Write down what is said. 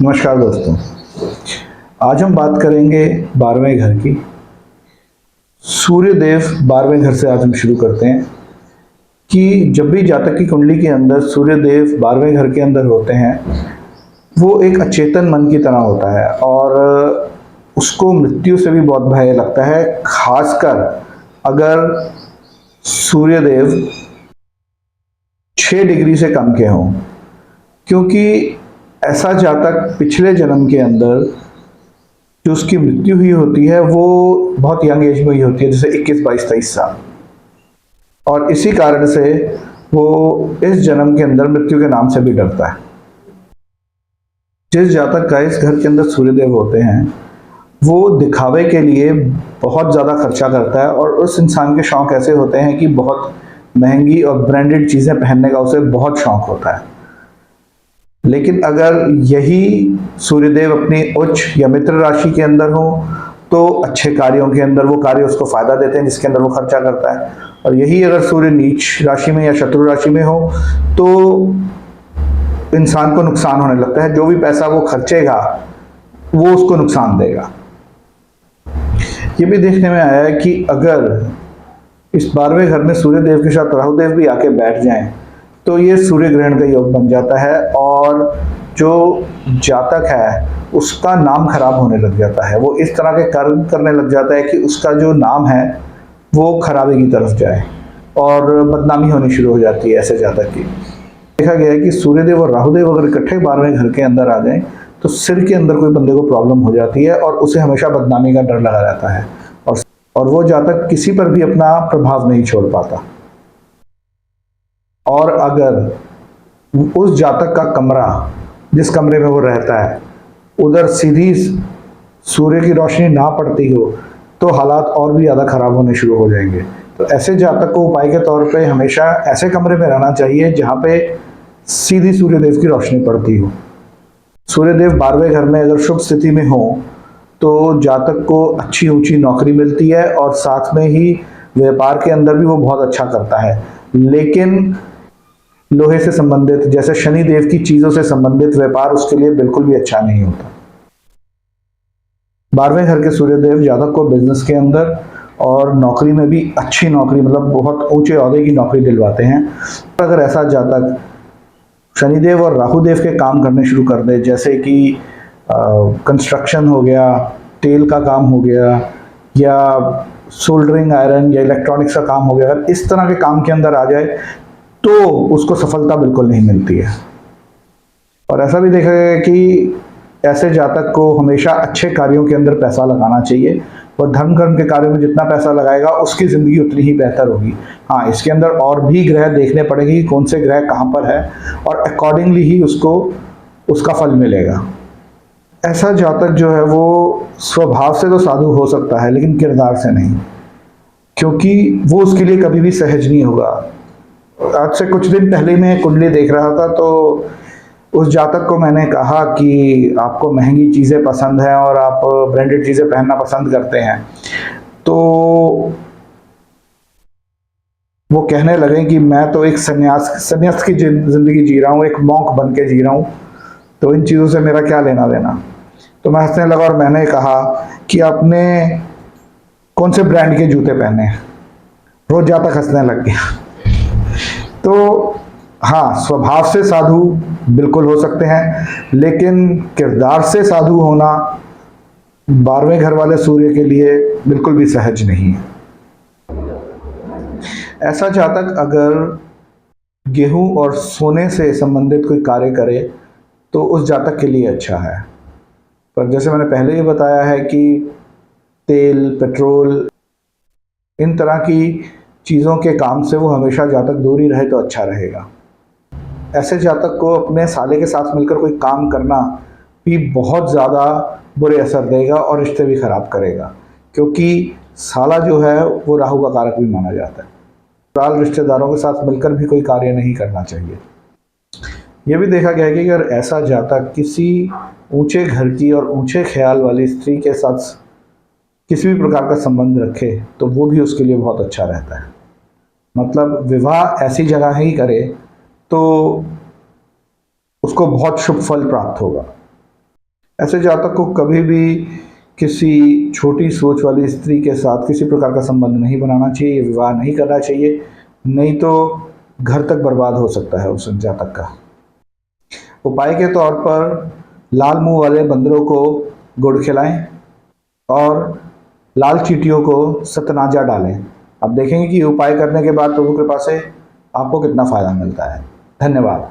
नमस्कार दोस्तों। आज हम बात करेंगे 12वें घर की। सूर्यदेव 12वें घर से आज हम शुरू करते हैं कि जब भी जातक की कुंडली के अंदर सूर्यदेव 12वें घर के अंदर होते हैं, वो एक अचेतन मन की तरह होता है और उसको मृत्यु से भी बहुत भय लगता है, खासकर अगर सूर्यदेव 6 डिग्री से कम के हों, क्योंकि ऐसा जातक पिछले जन्म के अंदर जो उसकी मृत्यु हुई होती है वो बहुत यंग एज में हुई होती है, जैसे 21, 22, 23 साल, और इसी कारण से वो इस जन्म के अंदर मृत्यु के नाम से भी डरता है। जिस जातक का इस घर के अंदर सूर्यदेव होते हैं वो दिखावे के लिए बहुत ज़्यादा खर्चा करता है, और उस इंसान के शौक ऐसे होते हैं कि बहुत महंगी और ब्रांडेड चीज़ें पहनने का उसे बहुत शौक होता है। लेकिन अगर यही सूर्यदेव अपनी उच्च या मित्र राशि के अंदर हो तो अच्छे कार्यों के अंदर वो कार्य उसको फायदा देते हैं जिसके अंदर वो खर्चा करता है, और यही अगर सूर्य नीच राशि में या शत्रु राशि में हो तो इंसान को नुकसान होने लगता है। जो भी पैसा वो खर्चेगा वो उसको नुकसान देगा। ये भी देखने में आया है कि अगर इस 12वें घर में सूर्यदेव के साथ राहुदेव भी आके बैठ जाएं तो ये सूर्य ग्रहण का योग बन जाता है, और जो जातक है उसका नाम खराब होने लग जाता है। वो इस तरह के कर्म करने लग जाता है कि उसका जो नाम है वो खराबी की तरफ जाए और बदनामी होनी शुरू हो जाती है ऐसे जातक की। देखा गया है कि सूर्यदेव और राहुदेव अगर इकट्ठे 12वें घर के अंदर आ जाएं तो सिर के अंदर कोई बंदे को प्रॉब्लम हो जाती है और उसे हमेशा बदनामी का डर लगा रहता है, और वो जातक किसी पर भी अपना प्रभाव नहीं छोड़ पाता। और अगर उस जातक का कमरा, जिस कमरे में वो रहता है, उधर सीधी सूर्य की रोशनी ना पड़ती हो तो हालात और भी ज़्यादा खराब होने शुरू हो जाएंगे। तो ऐसे जातक को उपाय के तौर पे हमेशा ऐसे कमरे में रहना चाहिए जहाँ पे सीधी सूर्यदेव की रोशनी पड़ती हो। सूर्यदेव 12वें घर में अगर शुभ स्थिति में हो तो जातक को अच्छी ऊंची नौकरी मिलती है, और साथ में ही व्यापार के अंदर भी वो बहुत अच्छा करता है। लेकिन लोहे से संबंधित, जैसे शनि देव की चीजों से संबंधित व्यापार उसके लिए बिल्कुल भी अच्छा नहीं होता। 12वें घर के सूर्यदेव जातक को बिजनेस के अंदर और नौकरी में भी अच्छी नौकरी, मतलब बहुत ऊंचे ओहदे की नौकरी दिलवाते हैं। अगर ऐसा जातक शनिदेव और राहुदेव के काम करने शुरू कर दे, जैसे कि कंस्ट्रक्शन हो गया, तेल का काम हो गया, या सोल्डरिंग आयरन या इलेक्ट्रॉनिक्स का काम हो गया, अगर इस तरह के काम के अंदर आ जाए तो उसको सफलता बिल्कुल नहीं मिलती है। और ऐसा भी देखा गया है कि ऐसे जातक को हमेशा अच्छे कार्यों के अंदर पैसा लगाना चाहिए। वह धर्म कर्म के कार्यों में जितना पैसा लगाएगा उसकी ज़िंदगी उतनी ही बेहतर होगी। हाँ, इसके अंदर और भी ग्रह देखने पड़ेंगे कि कौन से ग्रह कहाँ पर है, और अकॉर्डिंगली ही उसको उसका फल मिलेगा। ऐसा जातक जो है वो स्वभाव से तो साधु हो सकता है लेकिन किरदार से नहीं, क्योंकि वो उसके लिए कभी भी सहज नहीं होगा। आज से कुछ दिन पहले मैं कुंडली देख रहा था तो उस जातक को मैंने कहा कि आपको महंगी चीज़ें पसंद हैं और आप ब्रांडेड चीज़ें पहनना पसंद करते हैं, तो वो कहने लगे कि मैं तो एक सन्यास की जिंदगी जी रहा हूँ, एक मॉन्क बन के जी रहा हूँ, तो इन चीज़ों से मेरा क्या लेना देना। तो मैं हंसने लगा और मैंने कहा कि आपने कौन से ब्रांड के जूते पहने। रोज जातक हंसने लग गया। तो हाँ, स्वभाव से साधु बिल्कुल हो सकते हैं, लेकिन किरदार से साधु होना 12वें घर वाले सूर्य के लिए बिल्कुल भी सहज नहीं है। ऐसा जातक अगर गेहूं और सोने से संबंधित कोई कार्य करे तो उस जातक के लिए अच्छा है। पर जैसे मैंने पहले ही बताया है कि तेल, पेट्रोल, इन तरह की चीज़ों के काम से वो हमेशा जातक दूर ही रहे तो अच्छा रहेगा। ऐसे जातक को अपने साले के साथ मिलकर कोई काम करना भी बहुत ज़्यादा बुरे असर देगा और रिश्ते भी खराब करेगा, क्योंकि साला जो है वो राहु का कारक भी माना जाता है। ससुराल रिश्तेदारों के साथ मिलकर भी कोई कार्य नहीं करना चाहिए। यह भी देखा गया है कि अगर ऐसा जातक किसी ऊंचे घर की और ऊंचे ख्याल वाली स्त्री के साथ किसी भी प्रकार का संबंध रखे तो वो भी उसके लिए बहुत अच्छा रहता है। मतलब विवाह ऐसी जगह ही करे तो उसको बहुत शुभ फल प्राप्त होगा। ऐसे जातक को कभी भी किसी छोटी सोच वाली स्त्री के साथ किसी प्रकार का संबंध नहीं बनाना चाहिए, विवाह नहीं करना चाहिए, नहीं तो घर तक बर्बाद हो सकता है उस जातक का। उपाय के तौर पर लाल मुंह वाले बंदरों को गुड़ खिलाएं और लाल चींटियों को सतनाजा डालें। अब देखेंगे कि उपाय करने के बाद प्रभु कृपा से आपको कितना फायदा मिलता है। धन्यवाद।